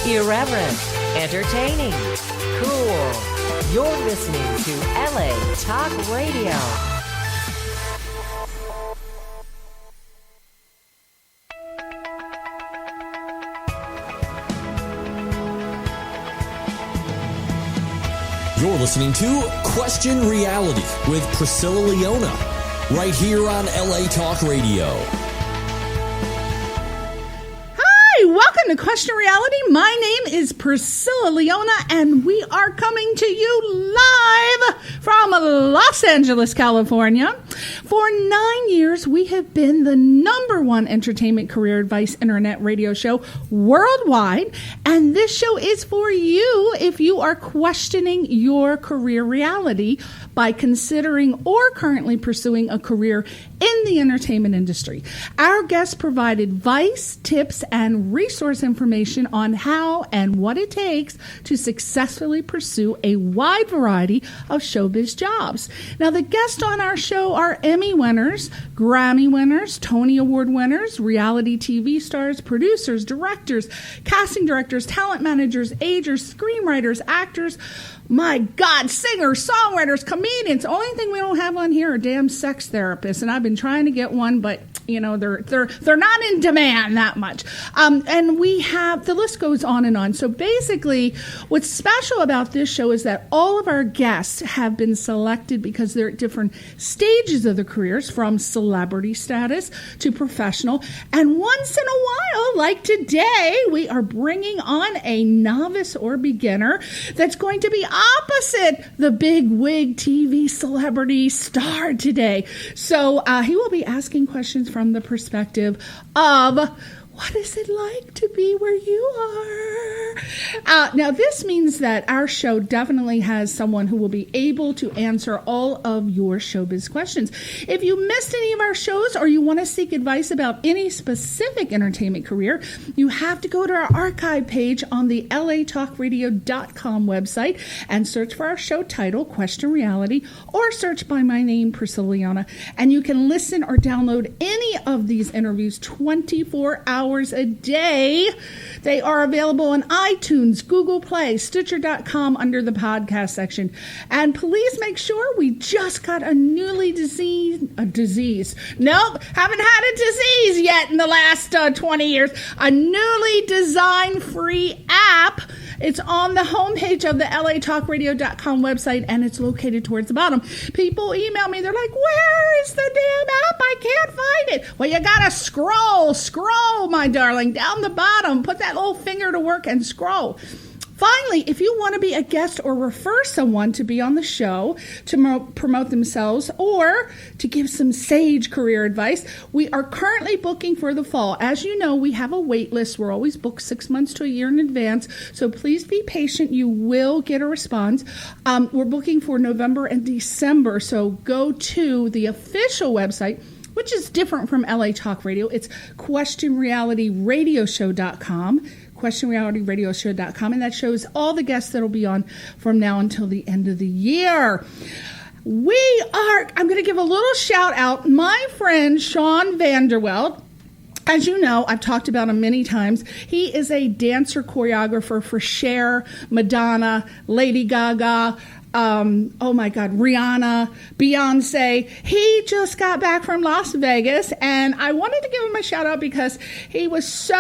Irreverent, entertaining, cool. You're listening to LA Talk Radio. You're listening to Question Reality with Priscilla Leona, right here on LA Talk Radio. Hi, welcome to Question Reality. My name is Priscilla Leona, and we are coming to you live from Los Angeles, California. For 9 years, we have been the #1 entertainment career advice internet radio show worldwide, and this show is for you if you are questioning your career reality by considering or currently pursuing a career in the entertainment industry. Our guests provide advice, tips, and resource information on how and what it takes to successfully pursue a wide variety of showbiz jobs. Now, the guests on our show are Emmy winners, Grammy winners, Tony Award winners, reality TV stars, producers, directors, casting directors, talent managers, agents, screenwriters, actors, my God, singers, songwriters, comedians. Only thing we don't have on here are damn sex therapists, and I've been trying to get one, but you know they're not in demand that much. And we have, the list goes on and on. So basically, what's special about this show is that all of our guests have been selected because they're at different stages of their careers, from celebrity status to professional. And once in a while, like today, we are bringing on a novice or beginner that's going to be opposite the big wig TV celebrity star today. So he will be asking questions from the perspective of, what is it like to be where you are? Now, this means that our show definitely has someone who will be able to answer all of your showbiz questions. If you missed any of our shows or you want to seek advice about any specific entertainment career, you have to go to our archive page on the latalkradio.com website and search for our show title, Question Reality, or search by my name, Priscilla Leona, and you can listen or download any of these interviews 24 hours a day. They are available on iTunes, Google Play, Stitcher.com under the podcast section. And please make sure, we just got a newly disease. Nope, haven't had a disease yet in the last 20 years. A newly designed free app. It's on the homepage of the latalkradio.com website, and it's located towards the bottom. People email me. They're like, where is the damn app? I can't find it. Well, you got to scroll, my darling, down the bottom. Put that little finger to work and scroll. Finally, if you want to be a guest or refer someone to be on the show to promote themselves or to give some sage career advice, we are currently booking for the fall. As you know, we have a wait list. We're always booked 6 months to a year in advance, so please be patient. You will get a response. We're booking for November and December, so go to the official website, which is different from LA Talk Radio. It's questionrealityradioshow.com. questionrealityradioshow.com, and that shows all the guests that will be on from now until the end of the year. I'm going to give a little shout out. My friend Sean Vanderwelt, as you know, I've talked about him many times. He is a dancer choreographer for Cher, Madonna, Lady Gaga, oh my God, Rihanna, Beyonce. He just got back from Las Vegas, and I wanted to give him a shout out because he was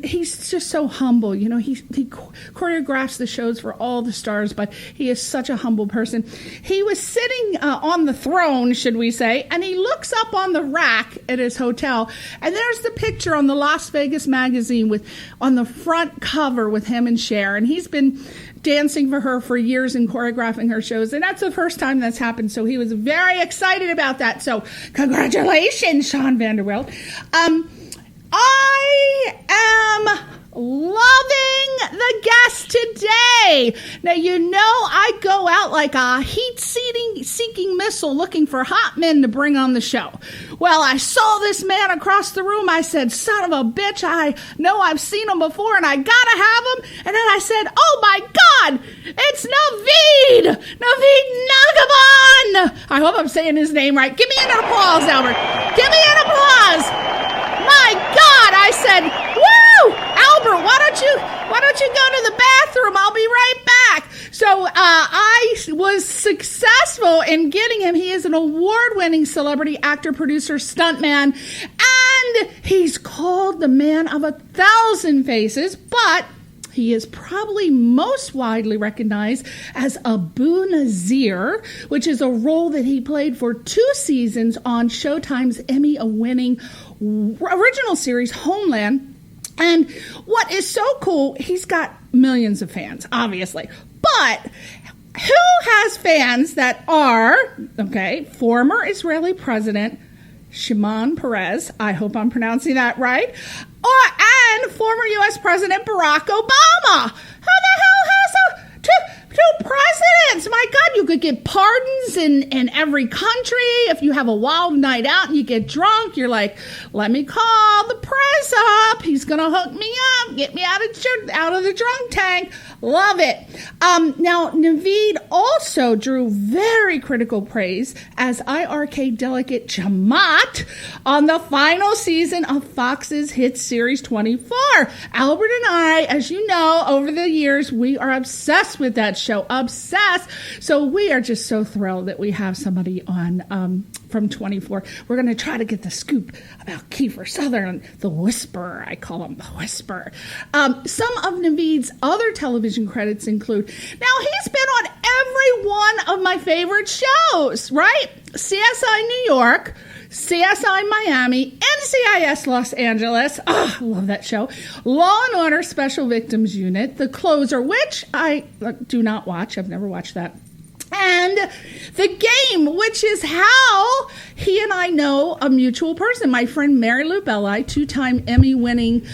he's just so humble. You know, he choreographs the shows for all the stars, but he is such a humble person. He was sitting on the throne, should we say, and he looks up on the rack at his hotel, and there's the picture on the Las Vegas magazine on the front cover with him and Cher, and he's been dancing for her for years and choreographing her shows, and that's the first time that's happened, so he was very excited about that. So congratulations, Sean Vanderwelt. I am loving the guest today. Now, you know I go out like a heat-seeking missile looking for hot men to bring on the show. Well, I saw this man across the room. I said, son of a bitch, I know I've seen him before, and I gotta have him. And then I said, oh my God, it's Navid Negahban. I hope I'm saying his name right. Give me an applause, Albert. Give me an applause. My God, I said, woo! Albert, why don't don't you go to the bathroom? I'll be right back. So I was successful in getting him. He is an award-winning celebrity actor, producer, stuntman, and he's called the man of 1,000 faces, but he is probably most widely recognized as Abu Nazir, which is a role that he played for 2 seasons on Showtime's Emmy-winning original series, Homeland. And what is so cool, he's got millions of fans, obviously. But who has fans that are, former Israeli President Shimon Peres, I hope I'm pronouncing that right, and former U.S. President Barack Obama? Who the hell has two presidents? My God, you could get pardons in every country. If you have a wild night out and you get drunk, you're like, let me call the press up. He's going to hook me up, get me out of the drunk tank. Love it. Now, Navid also drew very critical praise as IRK delegate Jamaat on the final season of Fox's hit series 24. Albert and I, as you know, over the years, we are obsessed with that show. Obsessed. So we are just so thrilled that we have somebody on from 24. We're going to try to get the scoop about Kiefer Sutherland, the Whisperer. I call him the Whisperer. Some of Navid's other television credits include, now he's been on every one of my favorite shows, right? CSI New York, CSI Miami, NCIS Los Angeles. Oh, I love that show. Law and Order Special Victims Unit, The Closer, which I do not watch. I've never watched that. And The Game, which is how he and I know a mutual person. My friend Mary Lou Belli, 2-time Emmy-winning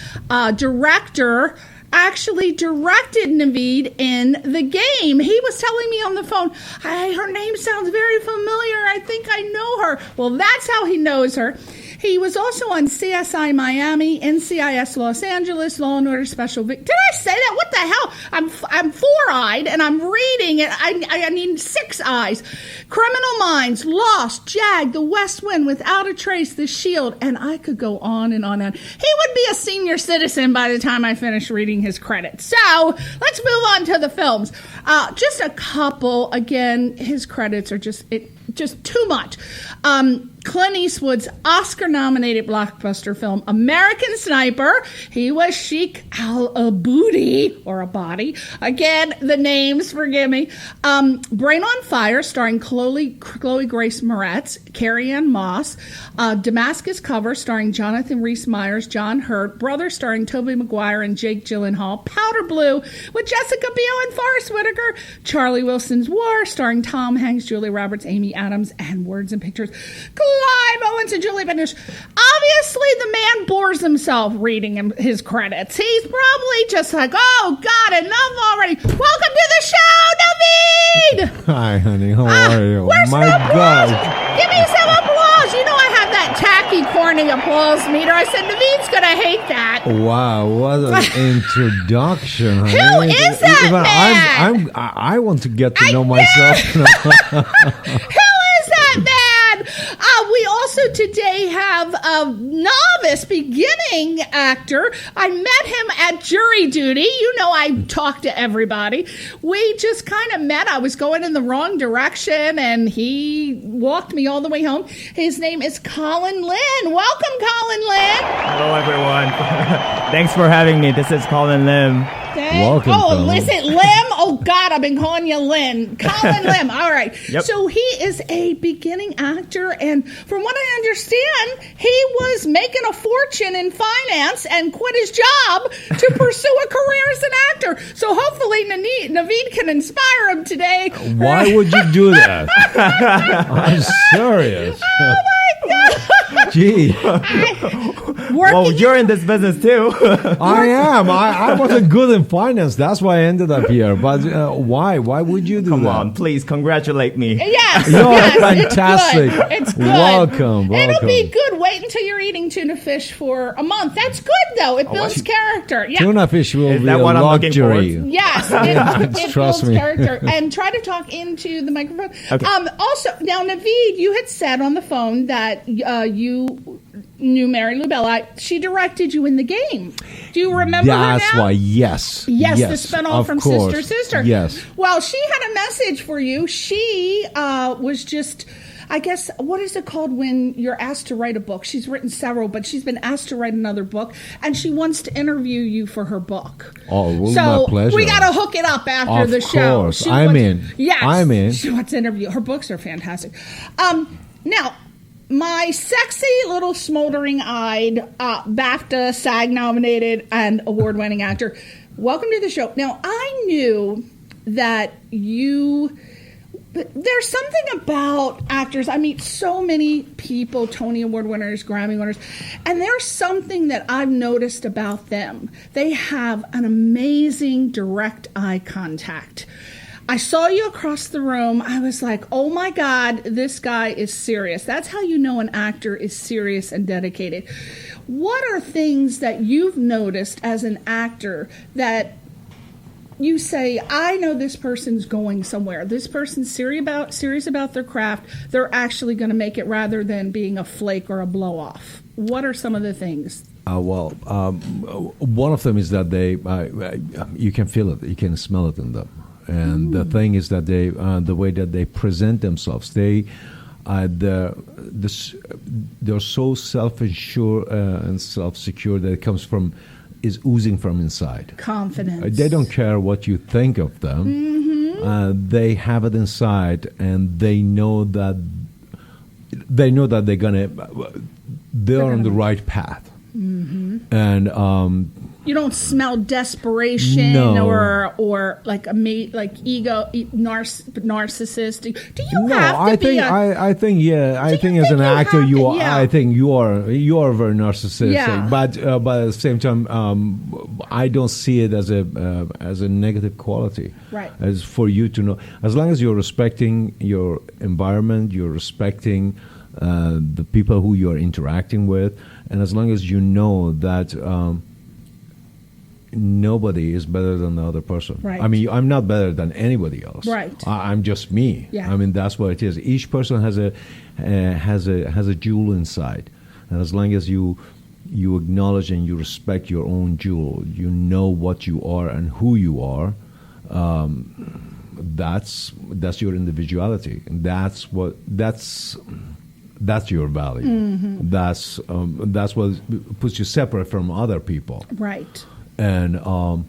director, actually directed Navid in The Game. He was telling me on the phone, her name sounds very familiar. I think I know her. Well, that's how he knows her. He was also on CSI Miami, NCIS Los Angeles, Law and Order Special Victims. Did I say that? What the hell? I'm 4-eyed and I'm reading it. I need 6 eyes. Criminal Minds, Lost, Jag, The West Wind, Without a Trace, The Shield, and I could go on and on and on. He would be a senior citizen by the time I finished reading his credits. So let's move on to the films. Just a couple. Again, his credits are just too much. Clint Eastwood's Oscar-nominated blockbuster film, American Sniper. He was Sheik al-Abudi, or Abadi. Again, the names, forgive me. Brain on Fire, starring Chloe Grace Moretz, Carrie-Anne Moss. Damascus Cover, starring Jonathan Rhys-Meyers, John Hurt. Brother, starring Tobey Maguire and Jake Gyllenhaal. Powder Blue, with Jessica Biel and Forrest Whitaker. Charlie Wilson's War, starring Tom Hanks, Julia Roberts, Amy Adams, and Words and Pictures, Clive Owens and Julie Benders. Obviously, the man bores himself reading his credits. He's probably just like, oh, God, enough already. Welcome to the show, Navid! Hi, honey. How are you? Where's My some applause? God. Give me some applause. You know I have that tacky, corny applause meter. I said, Navid's going to hate that. Wow, what an introduction, honey. Who is that man? I want to get to know myself. Who is that man? We also today have a novice beginning actor. I met him at jury duty. You know, I talk to everybody. We just kind of met. I was going in the wrong direction, and he walked me all the way home. His name is Colin Lynn. Welcome, Colin Lynn. Hello, everyone. Thanks for having me. This is Colin Lim. Welcome, Colin. Listen, Lim? Oh, God, I've been calling you Lynn. Colin Lim. All right. Yep. So he is a beginning actor, and from what I understand, he was making a fortune in finance and quit his job to pursue a career as an actor. So hopefully Navid can inspire him today. Why would you do that? I'm serious. Oh, my God. Gee. Well, you're in this business too. I am. I wasn't good in finance. That's why I ended up here. But why? Why would you do Come that? on, please congratulate me. Yes. You're yes, fantastic. It's good. Welcome. It'll be good. Wait until you're eating tuna fish for a month. That's good, though. It builds character. Yeah. Tuna fish will Is be that a what I'm looking luxury. for? Yes, it Trust builds me. character. And try to talk into the microphone. Okay. Also, now, Navid, you had said on the phone that you knew Mary Lou Bell. She directed you in The Game. Do you remember her That's now? why, yes. Yes, the spinoff from course. Sister Sister. Yes. Well, she had a message for you. She was just, I guess, what is it called when you're asked to write a book? She's written several, but she's been asked to write another book, and she wants to interview you for her book. Oh, well, so my pleasure. we got to hook it up after Of the show. course. She I'm wants- in. Yes. I'm in. She wants to interview. Her books are fantastic. Now, my sexy little smoldering-eyed BAFTA SAG-nominated and award-winning actor, welcome to the show. Now, I knew that there's something about actors. I meet so many people, Tony Award winners, Grammy winners, and there's something that I've noticed about them. They have an amazing direct eye contact. I saw you across the room. I was like, oh my God, this guy is serious. That's how you know an actor is serious and dedicated. What are things that you've noticed as an actor that you say, I know this person's going somewhere. This person's serious about their craft. They're actually going to make it rather than being a flake or a blow off. What are some of the things? One of them is that you can feel it, you can smell it in them. And the thing is that the way that they present themselves, they're so self-assured and self-secure that it is oozing from inside. Confidence. They don't care what you think of them. They have it inside, and they know that they're on the right path. And you don't smell desperation or like ego narcissist. Do you have to be? I think as an actor I think you are very narcissistic. Yeah. But at the same time, I don't see it as a negative quality. Right. As for you to know, as long as you're respecting your environment, you're respecting the people who you're interacting with, and as long as you know that nobody is better than the other person. Right. I mean, I'm not better than anybody else. Right. I'm just me. Yeah. I mean, that's what it is. Each person has a jewel inside, and as long as you acknowledge and you respect your own jewel, you know what you are and who you are. That's your individuality, and that's your value. That's what puts you separate from other people. Right. And so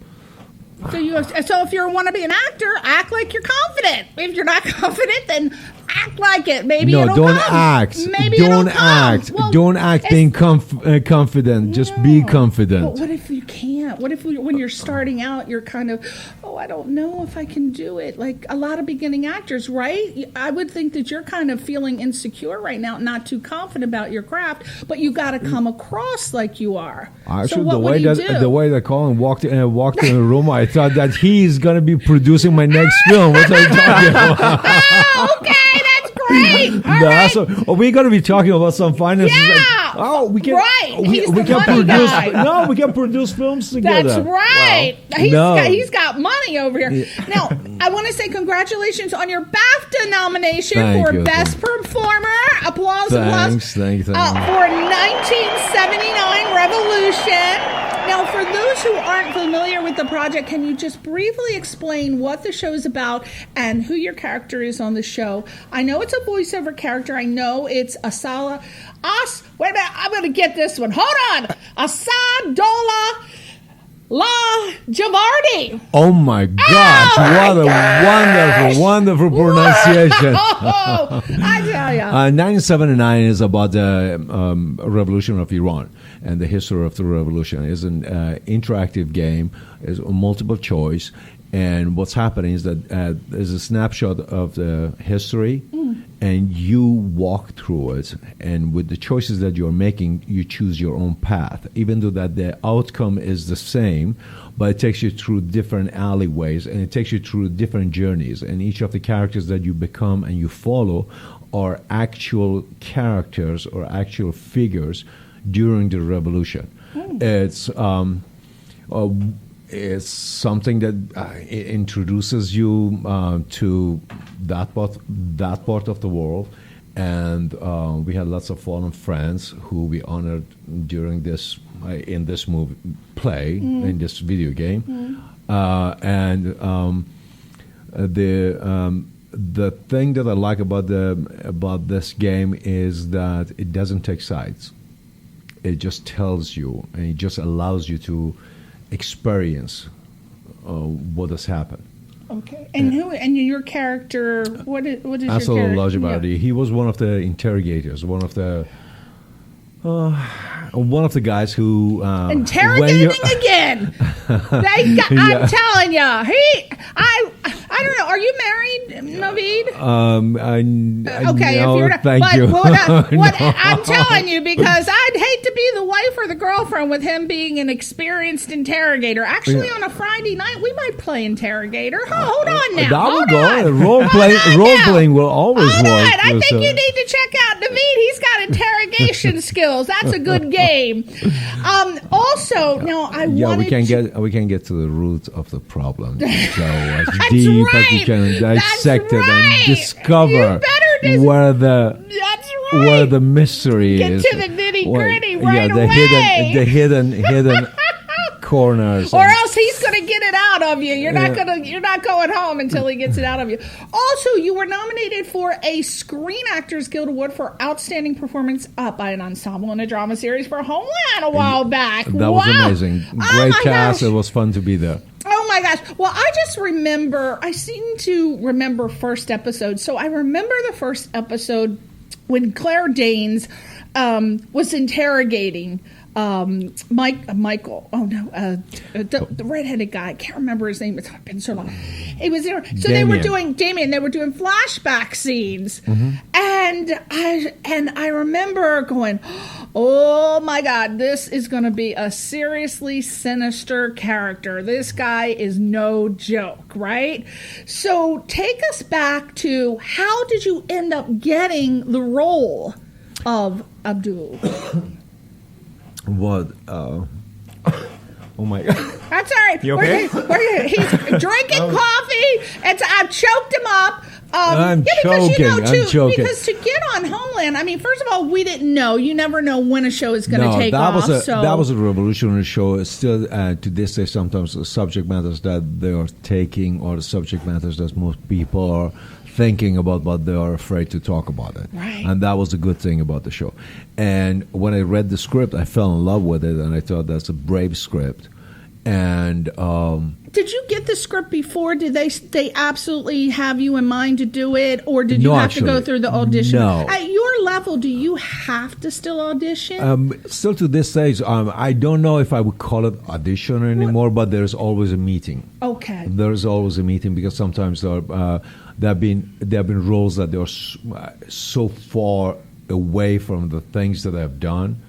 if you want to be an actor, act like you're confident. If you're not confident, then act like it. Maybe it'll don't come. act. Maybe don't it'll come. act. Well, don't act being confident. Just be confident. But what if you can't? What if when you're starting out, you're kind of, I don't know if I can do it. Like a lot of beginning actors, right? I would think that you're kind of feeling insecure right now, not too confident about your craft, but you got to come across like you are. Actually, so what would you do? the way that Colin walked in the room, I thought that he's going to be producing my next film. What are you talking about? Oh, okay, that's great. All right. So we're going to be talking about some finances. Yeah. We can. Right. We He's the can money produce. guy. No, we can produce films together. That's right. Wow. He's got money over here. Yeah. Now, I want to say congratulations on your BAFTA nomination for Best Performer. Applause. Thank you. For 1979 Revolution. Now, for those who aren't familiar with the project, can you just briefly explain what the show is about and who your character is on the show? I know it's a voiceover character. I know it's Asadollah. Wait a minute. I'm going to get this one. Hold on. Asadollah Lajevardi. Oh my gosh! What a wonderful pronunciation. I tell you. 1979 is about the revolution of Iran and the history of the revolution. It's an interactive game. It's multiple choice. And what's happening is that there's a snapshot of the history, and you walk through it. And with the choices that you're making, you choose your own path, even though that the outcome is the same, but it takes you through different alleyways, and it takes you through different journeys. And each of the characters that you become and you follow are actual characters or actual figures during the revolution. It's something that introduces you to that part of the world, and we had lots of fallen friends who we honored during this in this movie play in this video game, and the thing that I like about this game is that it doesn't take sides. It just tells you, and it just allows you to experience what has happened. Okay, and your character? What is your character? Asadollah Lajevardi. He was one of the interrogators, one of the guys who interrogating again. I'm telling you, I don't know. Are you married, Navid? Okay, no, if you're not, thank you. I'm telling you, because I'd hate to be the wife or the girlfriend with him being an experienced interrogator. Actually, on a Friday night, we might play interrogator. Hold on now. That will go. Role playing will always work. I think you need to check out Navid. He's got interrogation skills. That's a good game. Also, we can get to the root of the problem. So as deep as we can dissect it and discover where the mystery is. Get to the nitty gritty right away. The hidden corners. Or else he's going to get it out of you. You're not going home until he gets it out of you. Also, you were nominated for a Screen Actors Guild Award for outstanding performance by an ensemble in a drama series for Homeland a while back. That was amazing. Great cast. Gosh. It was fun to be there. Oh my gosh. Well, I seem to remember first episode. So I remember the first episode when Claire Danes was interrogating Michael. Oh no, the redheaded guy. I can't remember his name. It's been so long. It was there. So Damien. They were doing flashback scenes, and I remember going, oh my God, this is going to be a seriously sinister character. This guy is no joke, right? So take us back to how did you end up getting the role of Abdul? What? Oh my God! That's all right. You okay? He's drinking coffee. I've choked him up. I'm choking. Because to get on Homeland, I mean, first of all, we didn't know. You never know when a show is going to take off. That was a revolutionary show. It's still, to this day, sometimes the subject matters that they are taking or the subject matters that most people are thinking about, but they are afraid to talk about it. Right. And that was the good thing about the show. And when I read the script, I fell in love with it, and I thought that's a brave script. And did you get the script before? Did they absolutely have you in mind to do it, or did you have to go through the audition? No. At your level, do you have to still audition? Still to this stage, I don't know if I would call it audition anymore, but there's always a meeting. Okay. There's always a meeting because sometimes there have been roles that they are so far away from the things that I've done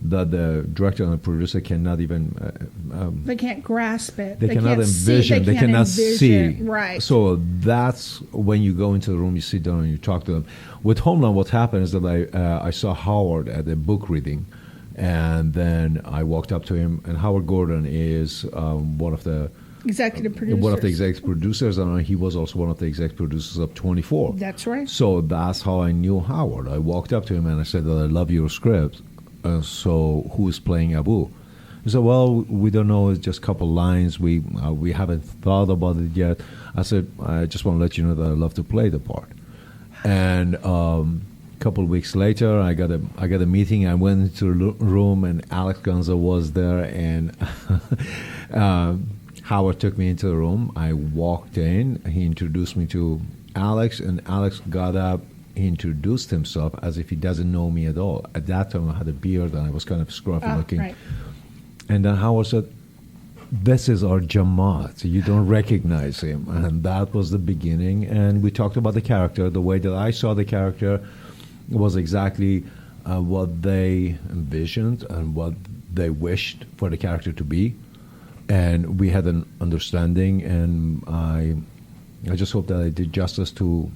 that the director and the producer cannot even they can't grasp it. They cannot envision. They cannot see. Right. So that's when you go into the room, you sit down and you talk to them. With Homeland, what happened is that I saw Howard at a book reading, and then I walked up to him. And Howard Gordon is one of the executive producers. One of the executive producers, and he was also one of the executive producers of 24. That's right. So that's how I knew Howard. I walked up to him and I said that I love your script. So who is playing Abu? He said, well, we don't know. It's just a couple lines. We haven't thought about it yet. I said, I just want to let you know that I love to play the part. And a couple of weeks later, I got a meeting. I went into the room, and Alex Gonza was there, and Howard took me into the room. I walked in. He introduced me to Alex, and Alex got up. He introduced himself as if he doesn't know me at all. At that time, I had a beard and I was kind of scruffy looking. Right. And then Howard said, this is our Jamaat. You don't recognize him. And that was the beginning. And we talked about the character. The way that I saw the character was exactly what they envisioned and what they wished for the character to be. And we had an understanding. And I just hope that I did justice to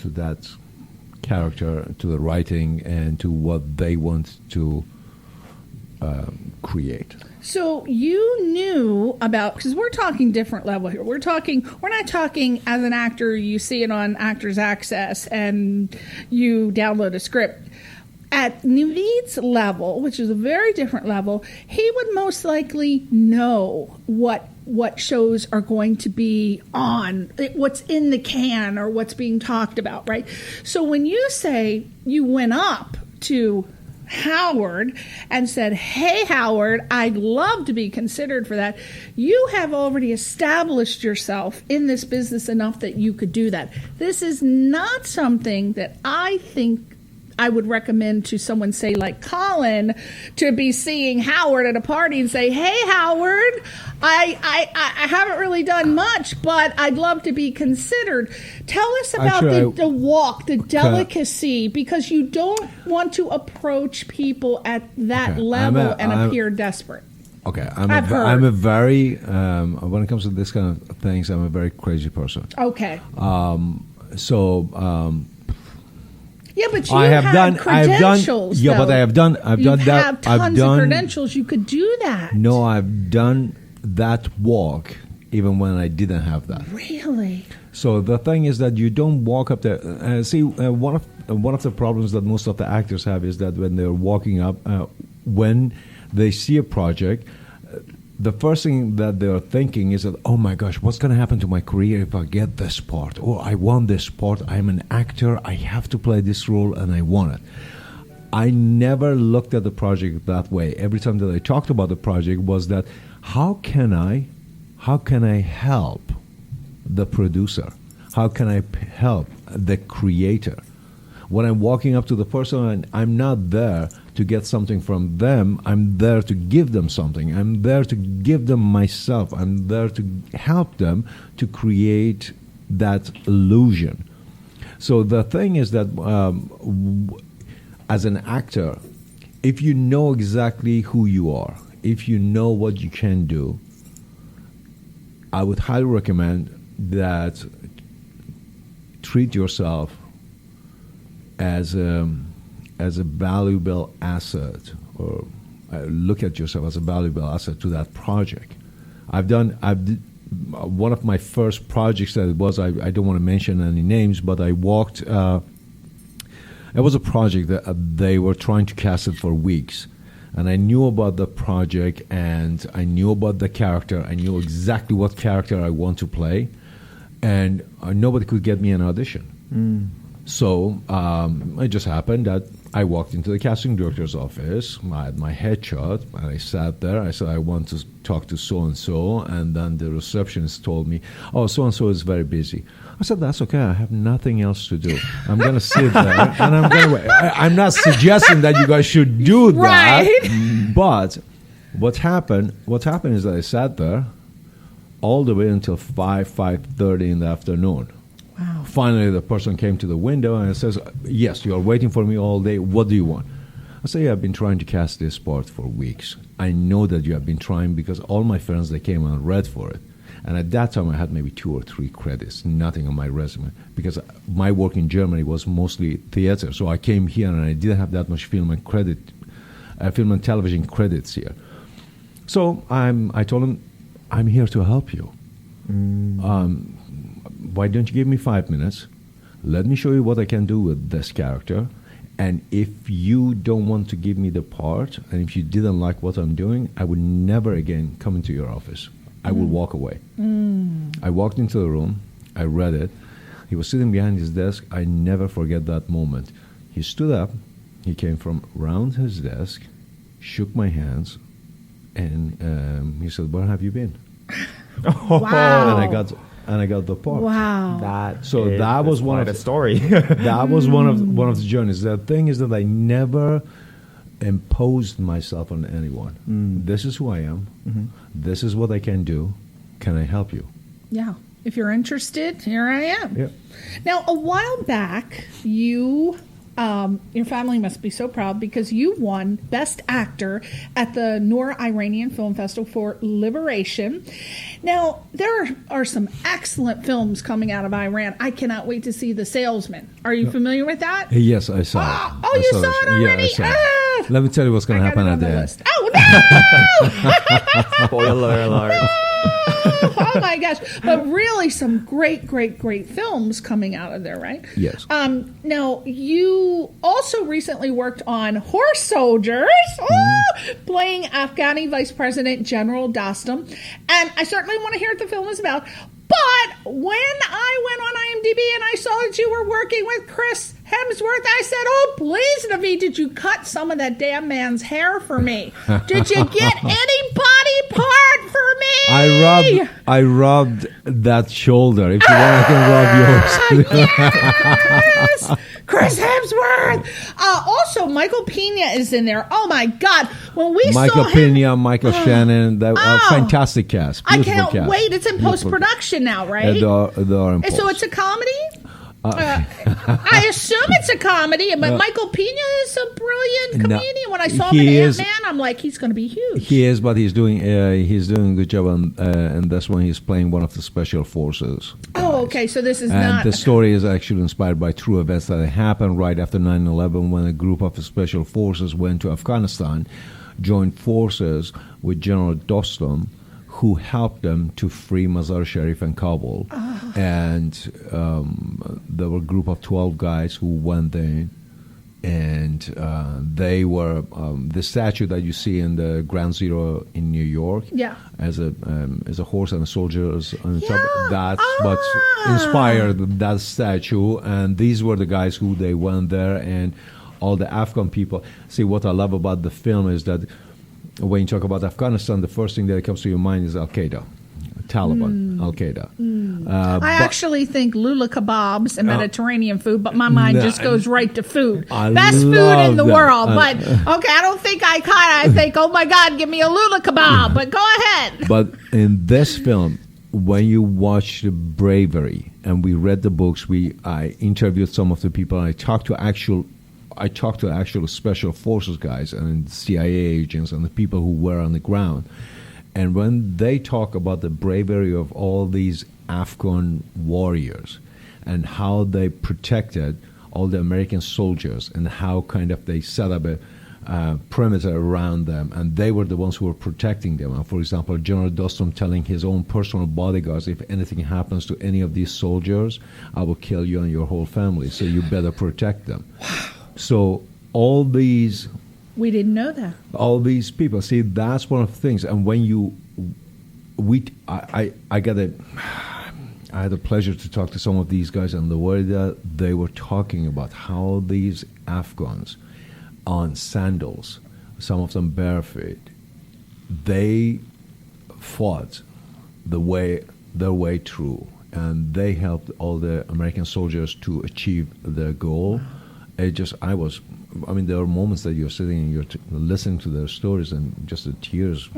that character, to the writing, and to what they want to create. So you knew about, because we're talking different level here. We're not talking as an actor, you see it on Actors Access and you download a script. At Navid's level, which is a very different level, he would most likely know what shows are going to be on, what's in the can or what's being talked about, right? So when you say you went up to Howard and said, hey, Howard, I'd love to be considered for that, you have already established yourself in this business enough that you could do that. This is not something that I think I would recommend to someone, say, like Colin, to be seeing Howard at a party and say, hey, Howard, I haven't really done much, but I'd love to be considered. Tell us about the walk, the delicacy, because you don't want to approach people at that level and appear desperate. Okay, I'm a very, when it comes to this kind of things, I'm a very crazy person. Okay. Yeah, but you have credentials. But I've done that. You have tons of credentials. You could do that. No, I've done that walk even when I didn't have that. Really? So the thing is that you don't walk up there. One of the problems that most of the actors have is that when they're walking up, when they see a project, the first thing that they're thinking is that, oh my gosh, what's going to happen to my career if I get this part? Oh, I want this part. I'm an actor. I have to play this role, and I want it. I never looked at the project that way. Every time that I talked about the project was that, how can I help the producer? How can I help the creator? When I'm walking up to the person, I'm not there to get something from them. I'm there to give them something. I'm there to give them myself. I'm there to help them to create that illusion. So the thing is that as an actor, if you know exactly who you are, if you know what you can do, I would highly recommend that treat yourself as a valuable asset, or look at yourself as a valuable asset to that project. One of my first projects that was, I don't want to mention any names, but I walked, it was a project that they were trying to cast it for weeks. And I knew about the project, and I knew about the character. I knew exactly what character I want to play, and nobody could get me an audition. So it just happened that I walked into the casting director's office. I had my headshot, and I sat there. I said, I want to talk to so-and-so. And then the receptionist told me, oh, so-and-so is very busy. I said, that's okay. I have nothing else to do. I'm going to sit there, and I'm going to wait. I'm not suggesting that you guys should do that. Right. But what happened is that I sat there all the way until 5:30 in the afternoon. Wow. Finally, the person came to the window and says, yes, you are waiting for me all day. What do you want? I say, I've been trying to cast this part for weeks. I know that you have been trying because all my friends, they came and read for it. And at that time, I had maybe 2 or 3 credits, nothing on my resume, because my work in Germany was mostly theater. So I came here and I didn't have that much film and television credits here. So I told him, I'm here to help you. Why don't you give me 5 minutes? Let me show you what I can do with this character. And if you don't want to give me the part, and if you didn't like what I'm doing, I would never again come into your office. I will walk away. I walked into the room. I read it. He was sitting behind his desk. I never forget that moment. He stood up. He came from around his desk, shook my hands, and he said, where have you been? Wow. And I got the part. Wow. That was one of the story. That was one of the journeys. The thing is that I never imposed myself on anyone. This is who I am. This is what I can do. Can I help you? Yeah. If you're interested, here I am. Yeah. Now, a while back, you, your family must be so proud because you won Best Actor at the Noor Iranian Film Festival for Liberation. Now, there are some excellent films coming out of Iran. I cannot wait to see The Salesman. Are you familiar with that? Yes, I saw it. Oh, you saw it already? Yeah, I saw it. Let me tell you what's going to happen at the end. Oh, Spoiler alert. Oh my gosh. But really some great films coming out of there, right? Yes. Now, you also recently worked on Horse Soldiers, playing Afghani Vice President General Dostum. And I certainly want to hear what the film is about. But when I went on IMDb and I saw that you were working with Chris Hemsworth, I said, oh, please, Navid, did you cut some of that damn man's hair for me? Did you get any body part for me? I rubbed that shoulder. If you want, I can rub yours. Yes! Chris Hemsworth. Also, Michael Pena is in there. Oh my God! When we Michael saw him, Pena, Michael Shannon, that fantastic cast. I Beautiful can't cast. wait. It's in post production now, right? They are in And so post. it's a comedy. I assume it's a comedy, but Michael Pena is a brilliant comedian. When I saw him in Ant-Man, I'm like, he's going to be huge. He is, but he's doing a good job, and that's when he's playing one of the special forces. Oh, okay. So this is And not. the story is actually inspired by true events that happened right after 9/11, when a group of special forces went to Afghanistan, joined forces with General Dostum, who helped them to free Mazar-e-Sharif and Kabul. And there were a group of 12 guys who went there, and they were the statue that you see in the Ground Zero in New York, as a horse and a soldier on top. That's what inspired that statue. And these were the guys who they went there, and all the Afghan people. See, what I love about the film is that when you talk about Afghanistan, the first thing that comes to your mind is Al-Qaeda, Taliban, Al-Qaeda. I actually think lula kebabs and Mediterranean food, but my mind just goes right to food. Best food in the world. But, okay, I don't think I think, oh my God, give me a lula kebab. But go ahead. But in this film, when you watch the bravery, and we read the books, I interviewed some of the people, and I talked to actual special forces guys and CIA agents and the people who were on the ground. And when they talk about the bravery of all these Afghan warriors and how they protected all the American soldiers and how kind of they set up a perimeter around them, and they were the ones who were protecting them. And for example, General Dostum telling his own personal bodyguards, if anything happens to any of these soldiers, I will kill you and your whole family, so you better protect them. So all these... We didn't know that. All these people. See, that's one of the things. And when I had the pleasure to talk to some of these guys, and the way that they were talking about how these Afghans on sandals, some of them barefoot, they fought their way through, and they helped all the American soldiers to achieve their goal. There are moments that you're sitting and you're listening to their stories, and just the tears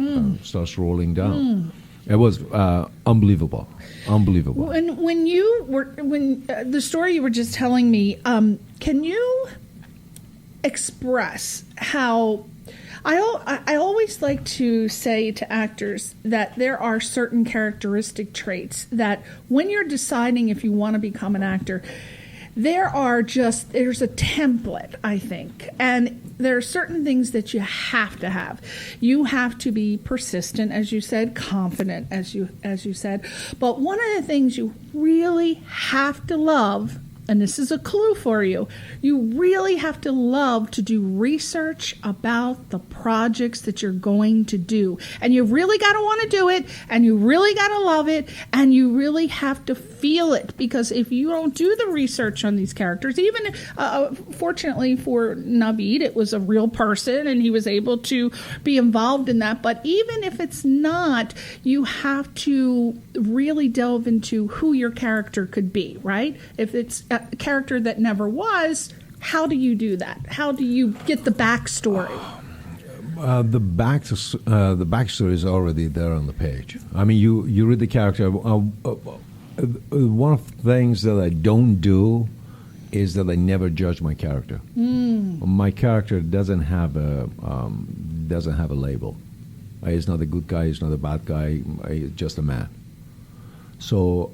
starts rolling down. It was unbelievable. When the story you were just telling me, can you express how I always like to say to actors that there are certain characteristic traits that when you're deciding if you want to become an actor, there's a template, I think, and there are certain things that you have to have. You have to be persistent, as you said, confident, as you said. But one of the things you really have to love, and this is a clue for you, you really have to love to do research about the projects that you're going to do. And you really got to want to do it, and you really got to love it, and you really have to feel it. Because if you don't do the research on these characters, even fortunately for Navid, it was a real person, and he was able to be involved in that. But even if it's not, you have to really delve into who your character could be, right? If it's a character that never was, how do you do that? How do you get the backstory? The backstory is already there on the page. I mean, you read the character. One of the things that I don't do is that I never judge my character. My character doesn't have a label. He's not a good guy. He's not a bad guy. He's just a man. So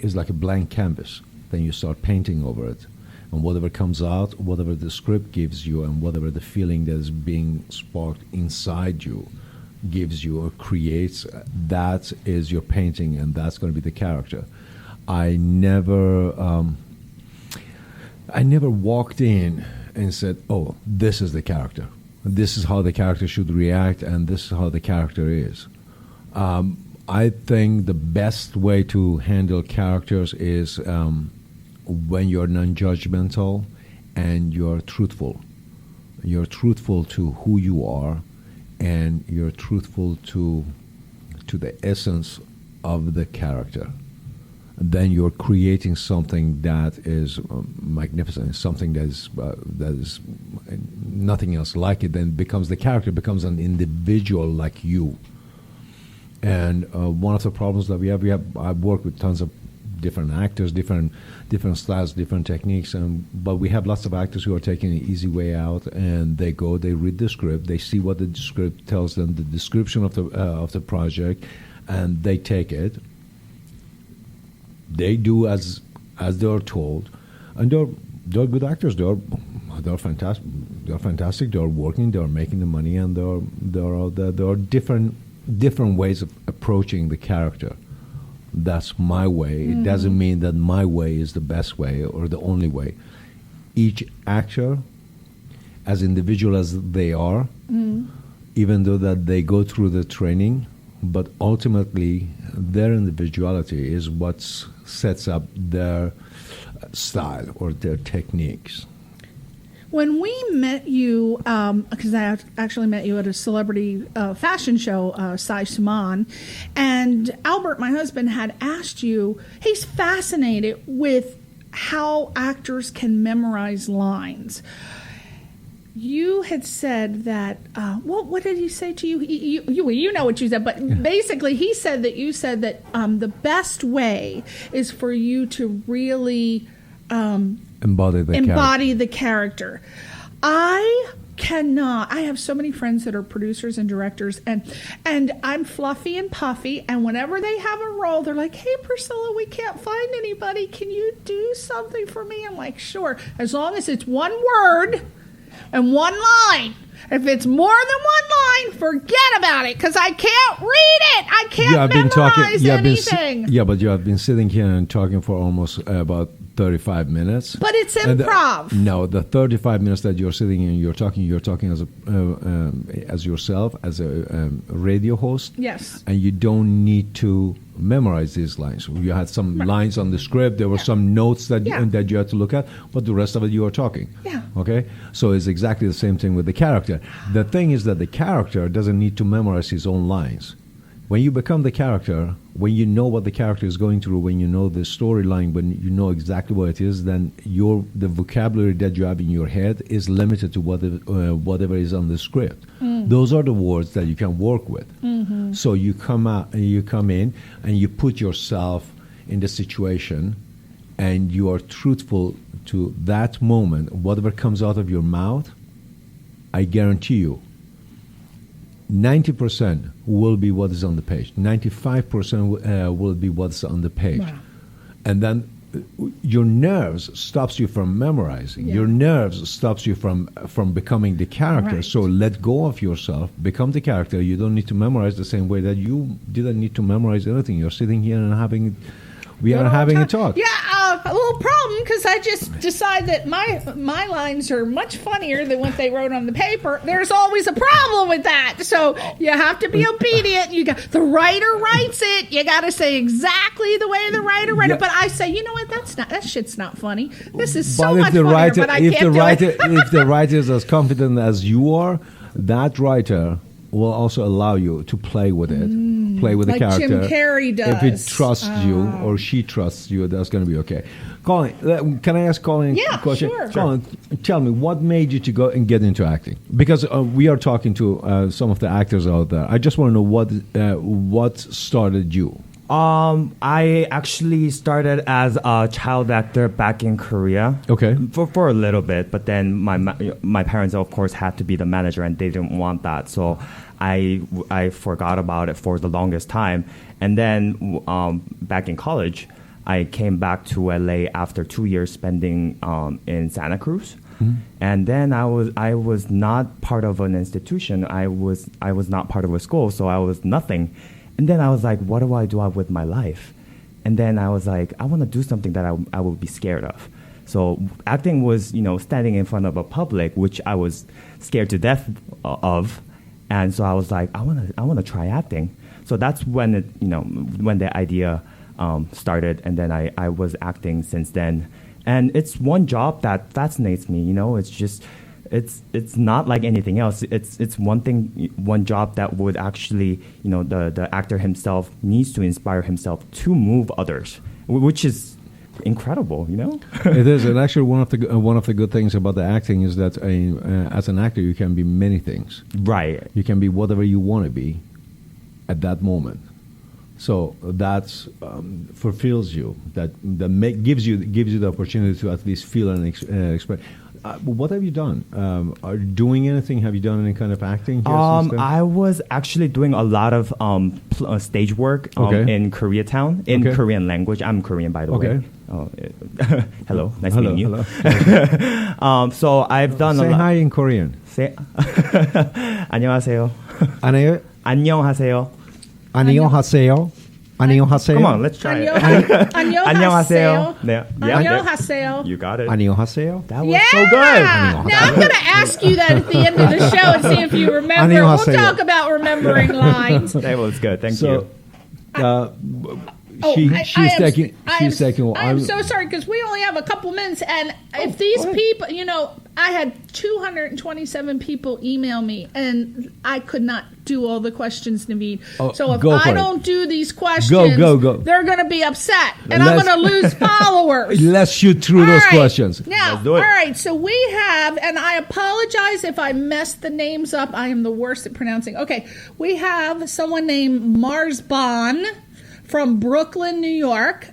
it's like a blank canvas. Then you start painting over it. And whatever comes out, whatever the script gives you, and whatever the feeling that is being sparked inside you gives you or creates, that is your painting, and that's going to be the character. I never walked in and said, "Oh, this is the character. This is how the character should react, and this is how the character is." I think the best way to handle characters is when you're non-judgmental and you're truthful. You're truthful to who you are, and you're truthful to the essence of the character. Then you're creating something that is magnificent, something that is nothing else like it. Then the character becomes an individual like you. And one of the problems that we have, I've worked with tons of different actors, different styles, different techniques, but we have lots of actors who are taking an easy way out, and they read the script, they see what the script tells them, the description of the project, and they take it. They do as they're told, and they're good actors. They're fantastic. They're fantastic. They're working. They're making the money, and there are different ways of approaching the character. That's my way. It doesn't mean that my way is the best way or the only way. Each actor, as individual as they are, even though that they go through the training, but ultimately their individuality is what sets up their style or their techniques. When we met you, because I actually met you at a celebrity fashion show, Sai Suman, and Albert, my husband, had asked you, he's fascinated with how actors can memorize lines. You had said that, what did he say to you? You know what you said, but basically he said that you said that the best way is for you to really embody the character. I cannot. I have so many friends that are producers and directors, and I'm fluffy and puffy, and whenever they have a role, they're like, "Hey, Priscilla, we can't find anybody. Can you do something for me?" I'm like, "Sure, as long as it's one word and one line. If it's more than one line, forget about it, because I can't read it. I can't memorize anything." But you have been sitting here and talking for almost about 35 minutes. But it's improv. The 35 minutes that you're sitting and you're talking as yourself, as a radio host. Yes. And you don't need to memorize these lines. You had some lines on the script. There were some notes that you had to look at, but the rest of it you are talking. Yeah. Okay? So it's exactly the same thing with the character. The thing is that the character doesn't need to memorize his own lines. When you become the character, when you know what the character is going through, when you know the storyline, when you know exactly what it is, then the vocabulary that you have in your head is limited to whatever is on the script. Those are the words that you can work with. Mm-hmm. So you come in, and you put yourself in the situation, and you are truthful to that moment. Whatever comes out of your mouth, I guarantee you, 90% will be what is on the page. 95% will be what's on the page. Wow. And then your nerves stops you from memorizing. Yeah. Your nerves stops you from becoming the character. Right. So let go of yourself, become the character. You don't need to memorize the same way that you didn't need to memorize anything. You're sitting here and having a talk. Yeah, a little problem, because I just decide that my lines are much funnier than what they wrote on the paper. There's always a problem with that. So you have to be obedient. The writer writes it. You got to say exactly the way the writer wrote it. But I say, you know what? That shit's not funny. This is so much funnier, but I can't do it. If the writer is as confident as you are, that writer will also allow you to play with it, play with the character. Like Jim Carrey does. If it trusts you or she trusts you, that's going to be okay. Colin, can I ask Colin a question? Sure. Colin, tell me, what made you to go and get into acting? Because we are talking to some of the actors out there. I just want to know what started you. I actually started as a child actor back in Korea. Okay. For a little bit, but then my parents, of course, had to be the manager, and they didn't want that. So I forgot about it for the longest time. And then back in college, I came back to LA after 2 years spending in Santa Cruz. And then I was not part of an institution. I was not part of a school, so I was nothing. And then I was like, what do I do with my life? And then I was like, I want to do something that I would be scared of. So acting was, standing in front of a public, which I was scared to death of. And so I was like, I want to try acting. So that's when when the idea started, and then I was acting since then. And it's one job that fascinates me. It's just, it's not like anything else. It's one job that would actually, the actor himself needs to inspire himself to move others, which is incredible. It is, and actually one of the good things about the acting is that as an actor you can be many things. Right. You can be whatever you want to be at that moment. So that's fulfills you. That gives you the opportunity to at least feel and express. What have you done? Are you doing anything? Have you done any kind of acting here since then? I was actually doing a lot of stage work in Koreatown in Korean language. I'm Korean, by the way. Hello, nice meeting you. Hello. So I've done Say a lot. hi in Korean. Say 안녕하세요. 안녕하세요. 안녕하세요. 안녕하세요. Come on, let's try it. 안녕하세요. Yeah. 안녕하세요. You got it. 안녕하세요. That was so good. Now I'm going to ask you that at the end of the show and see if you remember. We'll 안녕하세요. talk about remembering lines. That was good. Thank you. She's taking. I'm so sorry because we only have a couple minutes, and if these people, I had 227 people email me, and I could not do all the questions, Navid. So if I don't do these questions, they're going to be upset, and I'm going to lose followers. Let's shoot through those questions. Now, Let's do it. all right. So we have, and I apologize if I messed the names up. I am the worst at pronouncing. Okay, we have someone named Marsban from Brooklyn, New York.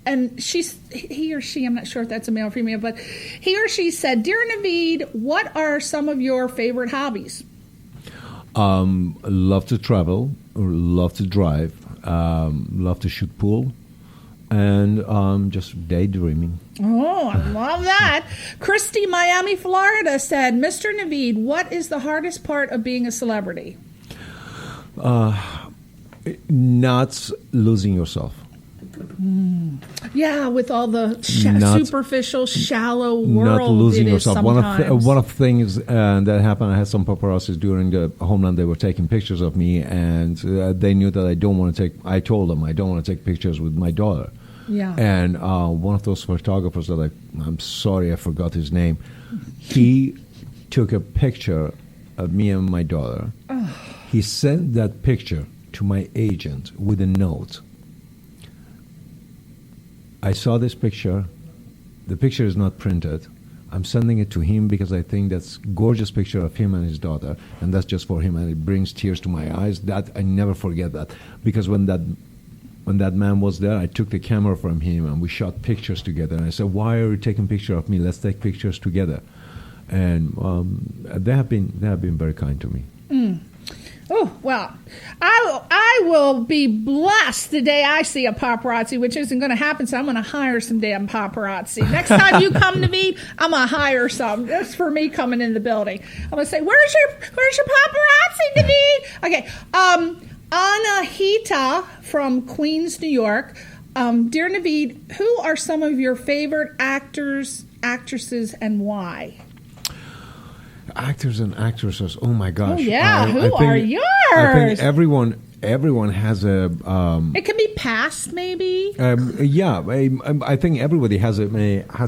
And he or she, I'm not sure if that's a male or female, but he or she said, Dear Navid, what are some of your favorite hobbies? Love to travel, love to drive, love to shoot pool, and just daydreaming. Oh, I love that. Christy, Miami, Florida said, Mr. Navid, what is the hardest part of being a celebrity? Not losing yourself. Yeah, with all the superficial, shallow world. Not losing it is yourself. Sometimes. One of the things that happened, I had some paparazzi during the Homeland. They were taking pictures of me, and they knew that I told them I don't want to take pictures with my daughter. Yeah. And one of those photographers that I'm sorry, I forgot his name. He took a picture of me and my daughter. He sent that picture to my agent with a note. I saw this picture. The picture is not printed. I'm sending it to him because I think that's a gorgeous picture of him and his daughter, and that's just for him, and it brings tears to my eyes. That I never forget that, because when that man was there, I took the camera from him and we shot pictures together. And I said, "Why are you taking picture of me? Let's take pictures together." And they have been very kind to me. Oh, well, I will be blessed the day I see a paparazzi, which isn't going to happen, so I'm going to hire some damn paparazzi. Next time you come to me, I'm going to hire some. That's for me coming in the building. I'm going to say, where's your paparazzi, Navid? Okay, Anahita from Queens, New York. Dear Navid, who are some of your favorite actors, actresses, and why? Actors and actresses. Oh my gosh! Oh yeah, who are yours? I think everyone has a. It can be past, maybe. Yeah, I think everybody has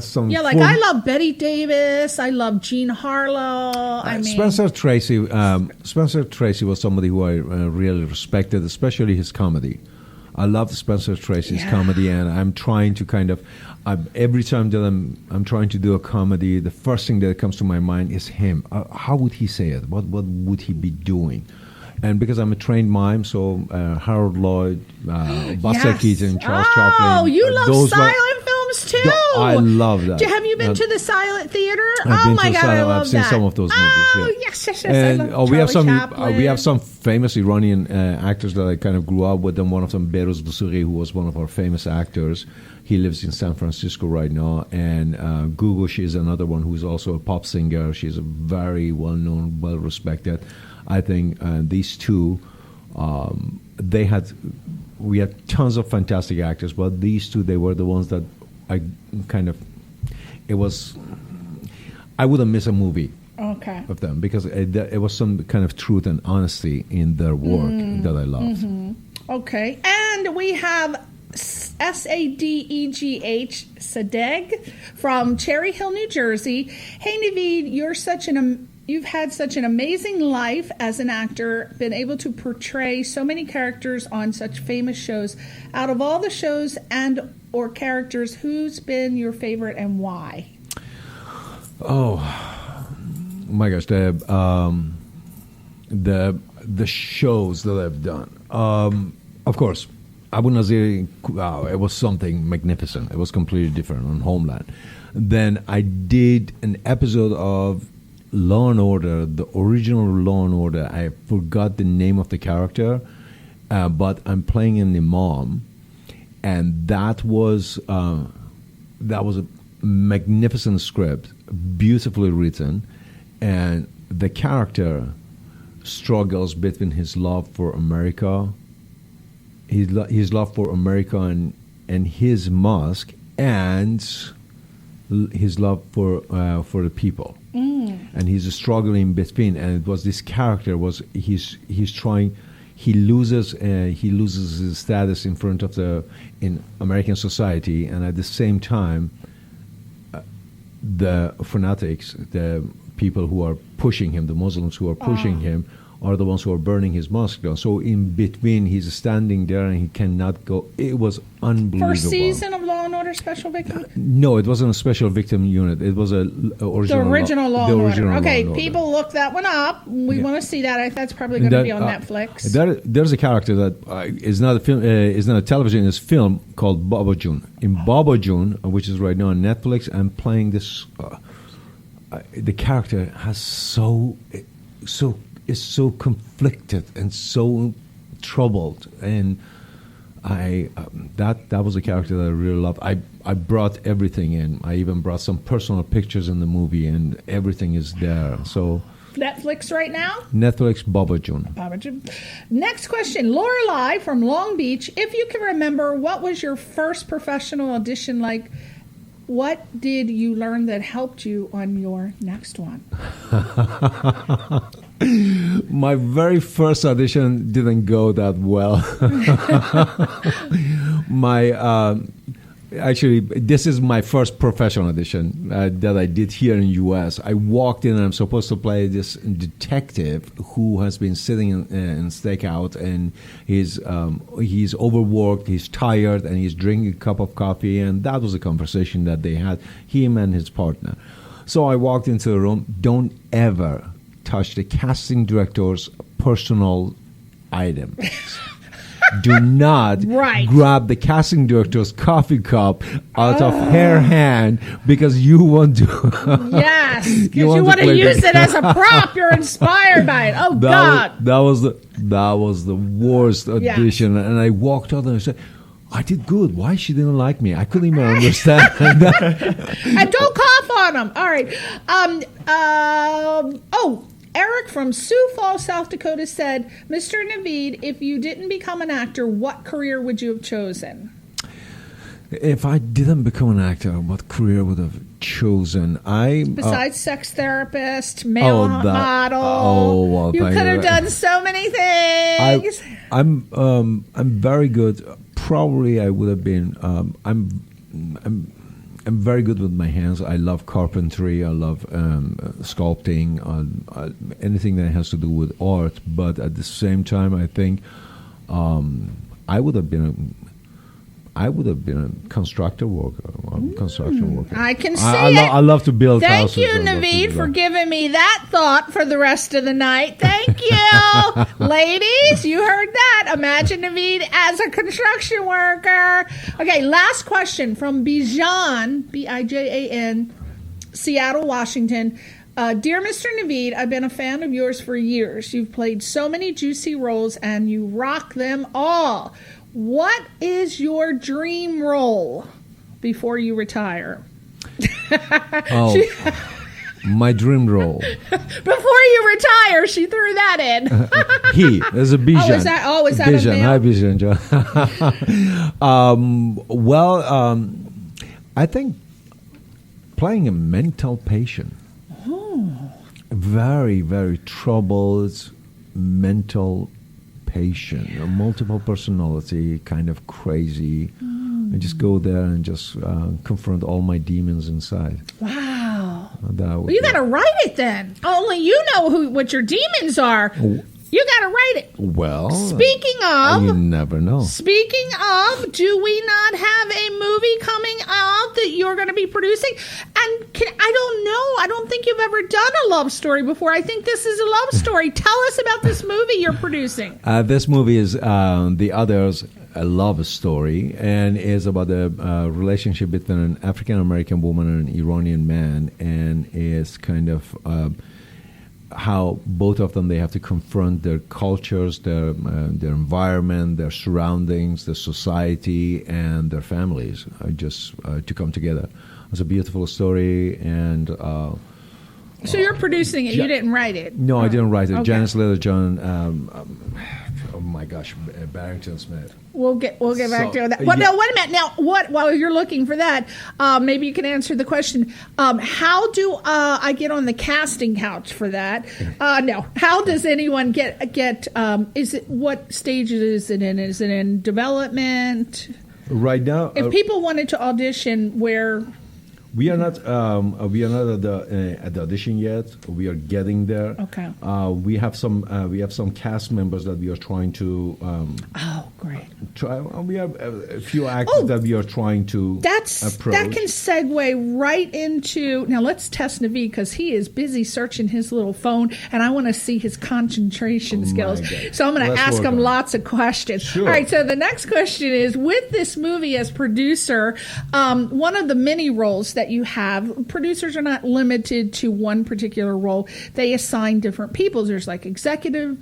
some. Yeah, like I love Betty Davis. I love Jean Harlow. Spencer Tracy. Spencer Tracy was somebody who I really respected, especially his comedy. I love Spencer Tracy's comedy, and I'm trying to kind of. Every time that I'm trying to do a comedy, the first thing that comes to my mind is him. How would he say it? What would he be doing? And because I'm a trained mime, so Harold Lloyd, Buster Keaton, Charles Chaplin. Oh, you love silent film films too. I love that. Have you been to the silent theater? I've been my to God, silent, I love I've seen that. some of those movies. Yes. And I love we have Charlie some famous Iranian actors that I kind of grew up with. And one of them, Behrouz Boussoughi, who was one of our famous actors. He lives in San Francisco right now. And Gugush is another one who's also a pop singer. She's a very well-known, well-respected. I think these two, we had tons of fantastic actors, but these two, they were the ones that I wouldn't miss a movie of them because it was some kind of truth and honesty in their work that I loved. Okay, and we have Sadegh Sadegh from Cherry Hill, New Jersey. Hey, Navid, you've had such an amazing life as an actor, been able to portray so many characters on such famous shows. Out of all the shows and or characters, who's been your favorite and why? Oh my gosh, the shows that I've done. Of course, Abu Nazir, it was something magnificent. It was completely different on Homeland. Then I did an episode of Law and Order, the original Law and Order. I forgot the name of the character, but I'm playing an imam, and that was a magnificent script, beautifully written, and the character struggles between his love for America, his love for America and his mosque, and his love for the people. And he's struggling between, and it was this character he loses his status in front of in American society, and at the same time the fanatics, the people who are pushing him, the Muslims who are pushing him, are the ones who are burning his mosque down. So in between, he's standing there and he cannot go. It was unbelievable. First season of Law and Order Special Victim? No, it wasn't a special victim unit. It was original Law and Order. Okay, Law and people Order. Look that one up. We want to see that. That's probably going to be on Netflix. There's a character that is not a film, is not a television, it's film called Baba June. In Baba June, which is right now on Netflix, I'm playing this. The character has is so conflicted and so troubled, and that was a character that I really loved. I brought everything in. I even brought some personal pictures in the movie, and everything is there. So Netflix right now? Netflix, Baba June. Next question, Lorelei from Long Beach. If you can remember, what was your first professional audition like? What did you learn that helped you on your next one? My very first audition didn't go that well. Actually, this is my first professional audition that I did here in the U.S. I walked in and I'm supposed to play this detective who has been sitting in stakeout, and he's overworked, he's tired, and he's drinking a cup of coffee, and that was a conversation that they had, him and his partner. So I walked into the room. Don't ever touch the casting director's personal items. Do not grab the casting director's coffee cup out of her hand because you want to. Yes, because you want to use it as a prop. You're inspired by it. Oh, God. That was the worst audition. And I walked out and I said, I did good. Why she didn't like me? I couldn't even understand that. And don't cough on them. All right. Eric from Sioux Falls, South Dakota said, Mr. Navid, if you didn't become an actor, what career would you have chosen? If I didn't become an actor, what career would I have chosen? Besides sex therapist, male model, you could have done so many things. I'm very good. Probably I would have been. I'm very good with my hands. I love carpentry. I love sculpting. Anything that has to do with art. But at the same time, I think I would have been I would have been a construction worker. I can see I love to build houses. Thank you, Navid, for giving me that thought for the rest of the night. Thank you. Ladies, you heard that. Imagine Navid as a construction worker. Okay, last question from Bijan, B-I-J-A-N, Seattle, Washington. Dear Mr. Navid, I've been a fan of yours for years. You've played so many juicy roles and you rock them all. What is your dream role before you retire? My dream role. Before you retire, she threw that in. He is a Bijan. Is that a Bijan? male? Hi, Bijan. I think playing a mental patient. Very, very troubled mental patient, multiple personality, kind of crazy. I just go there and just confront all my demons inside. Wow. Well, you got to write it then. Only you know what your demons are. You got to write it. Well, speaking of, you never know. Speaking of, do we not have a movie coming out that you're going to be producing? And I don't know. I don't think you've ever done a love story before. I think this is a love story. Tell us about this movie you're producing. This movie is The Others, a love story, and is about the relationship between an African American woman and an Iranian man, and is kind of how both of them, they have to confront their cultures, their environment, their surroundings, their society, and their families, just to come together. It's a beautiful story, and so you're producing it. You didn't write it. No, I didn't write it. Okay. Janice Littlejohn. Oh my gosh, Barrington Smith. We'll get back to that. Well, no, wait a minute. Now, while you're looking for that, maybe you can answer the question. How do I get on the casting couch for that? No. How does anyone get? Is it, what stage is it in? Is it in development? Right now, if people wanted to audition, where? We are not at the audition yet. We are getting there. Okay. We have some cast members that we are trying to. Oh, great. We have a few actors that we are trying to approach. That can segue right into. Now let's test Navid because he is busy searching his little phone, and I want to see his concentration skills. So I'm going to ask him lots of questions. Sure. All right. So the next question is: with this movie as producer, one of the many roles that you have, producers are not limited to one particular role. They assign different people. There's like executive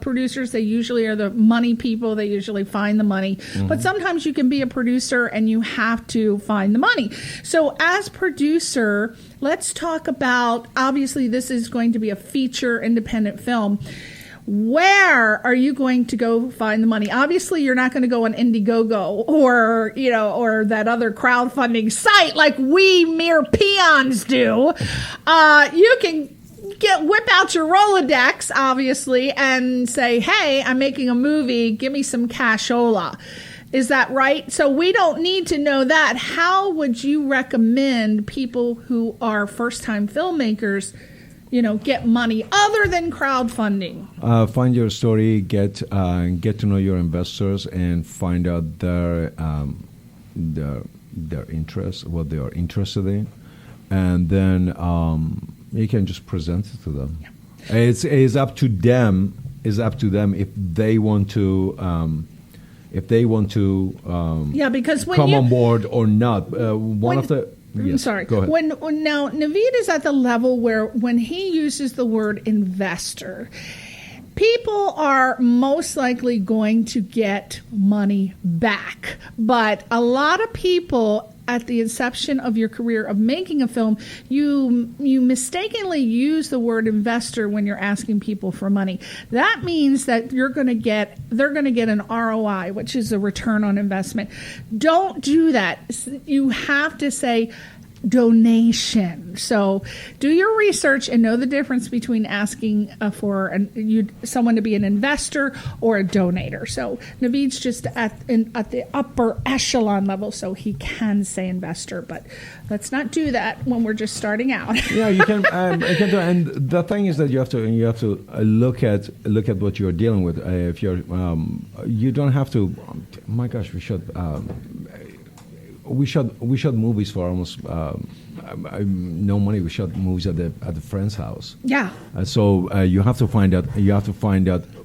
producers. They usually are the money people. They usually find the money. Mm-hmm. But sometimes you can be a producer and you have to find the money. So as producer, let's talk about, obviously this is going to be a feature independent film. Where are you going to go find the money? Obviously, you're not going to go on Indiegogo or that other crowdfunding site like we mere peons do. You can whip out your Rolodex, obviously, and say, hey, I'm making a movie. Give me some cashola. Is that right? So we don't need to know that. How would you recommend people who are first-time filmmakers get money other than crowdfunding? Find your story, get to know your investors, and find out their interests, what they are interested in, and then you can just present it to them. Yeah. It's up to them. It's up to them if they want to. Because when come on board or not. Yes, I'm sorry. Go ahead. Now, Navid is at the level where when he uses the word investor, people are most likely going to get money back. But a lot of people at the inception of your career of making a film, you mistakenly use the word investor when you're asking people for money. That means that they're going to get an ROI, which is a return on investment. Don't do that. You have to say donation. So do your research and know the difference between asking for someone to be an investor or a donator. So Navid's just at the upper echelon level, so he can say investor, but let's not do that when we're just starting out. Yeah, you can. And the thing is that you have to look at what you're dealing with. If you're, you don't have to. Oh my gosh, we should we shot movies for almost no money. We shot movies at the friend's house. Yeah. So you have to find out.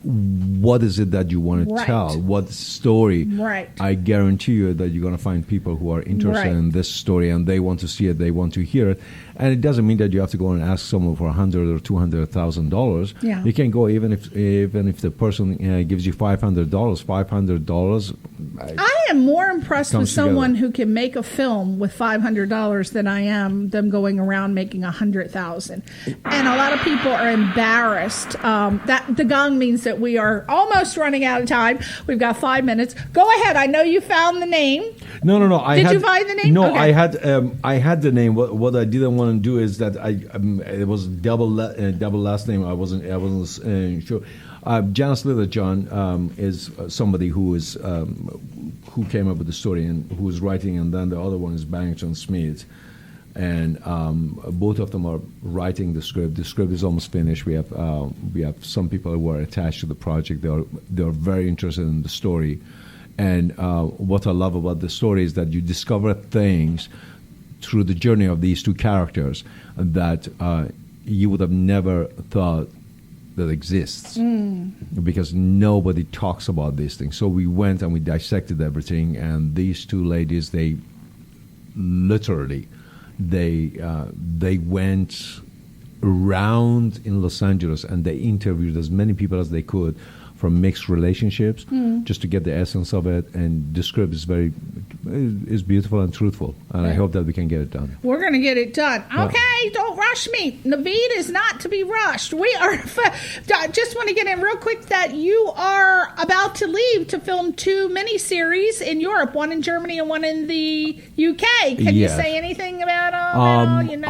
What is it that you want to tell? What story? Right. I guarantee you that you're going to find people who are interested in this story and they want to see it. They want to hear it. And it doesn't mean that you have to go and ask someone for $100,000 or $200,000. Yeah. You can go even if the person gives you $500. $500. I am more impressed with Comes someone together. who can make a film with $500 than I am them going around making $100,000. And a lot of people are embarrassed. That the gong means that we are almost running out of time. We've got 5 minutes. Go ahead. I know you found the name. No. Did you find the name? No, Okay. I had the name. What I didn't want to do is that it was double last name. I wasn't sure. Janice Littlejohn is somebody who came up with the story and who is writing, and then the other one is Barrington Smith. And both of them are writing the script. The script is almost finished. We have some people who are attached to the project. They are very interested in the story. And what I love about the story is that you discover things through the journey of these two characters that you would have never thought that exists, because nobody talks about these things. So we went and we dissected everything, and these two ladies, they literally they went around in Los Angeles and they interviewed as many people as they could from mixed relationships, just to get the essence of it. And the script is beautiful and truthful, and I hope that we can get it done. We're going to get it done. Okay, don't rush me. Navid is not to be rushed. We are. Just want to get in real quick that you are about to leave to film 2 miniseries in Europe, one in Germany and one in the UK. Can you say anything about all that?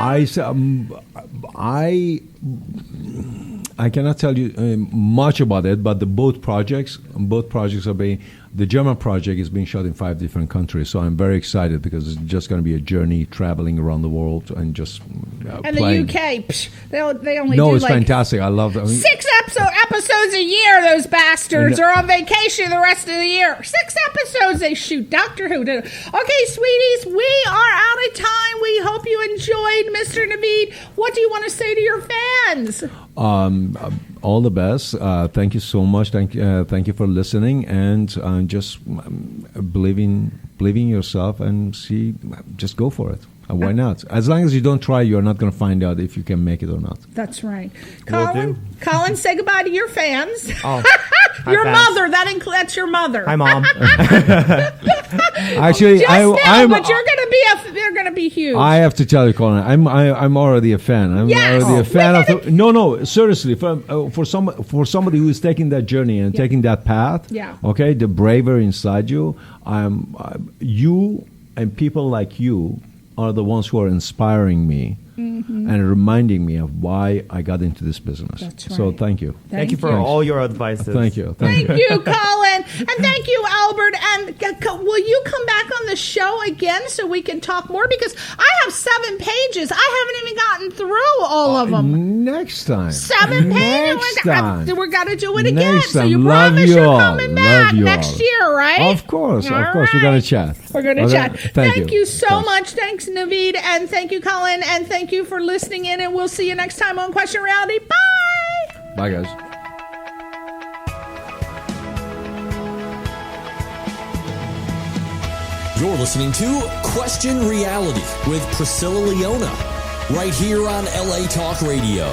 I cannot tell you much about it, but both projects are being. The German project is being shot in 5 different countries, so I'm very excited because it's just going to be a journey traveling around the world and just and playing. the UK, they only No, do it's like fantastic. I love that. I mean, 6 episodes a year. Those bastards are on vacation the rest of the year. 6 episodes they shoot. Doctor Who did it. Okay, sweeties, we are out of time. We hope you enjoyed Mr. Navid. What do you want to say to your fans? All the best. Thank you so much. Thank you for listening, and just believe in yourself and just go for it. Why not? As long as you don't try, you're not going to find out if you can make it or not. That's right. Will do. Colin, say goodbye to your fans. Oh, your fans. mother. That's your mother. Hi, Mom. Actually, but they're gonna be huge. I have to tell you, Colin, I'm already a fan. I'm already a fan of. No, seriously, for somebody who is taking that journey and taking that path. Yeah. Okay, the bravery inside you. You and people like you are the ones who are inspiring me and reminding me of why I got into this business. That's right. So thank you. Thank you for all your advices. Thank you. Thank you, Colin. And thank you, Albert. And will you come back on the show again so we can talk more? Because I have 7 pages. I haven't even gotten through all of them. Next time. 7 pages. Next time. We're going to do it again. Next So time. you Love promise you you're all. coming Love back you next all. year, right? Of course. All We're going to chat. We're going to Okay? chat. Thank you so Thanks. much. Thanks, Navid. And thank you, Colin. And thank you for listening in. And we'll see you next time on Question Reality. Bye. Bye, guys. You're listening to Question Reality with Priscilla Leona, right here on LA Talk Radio.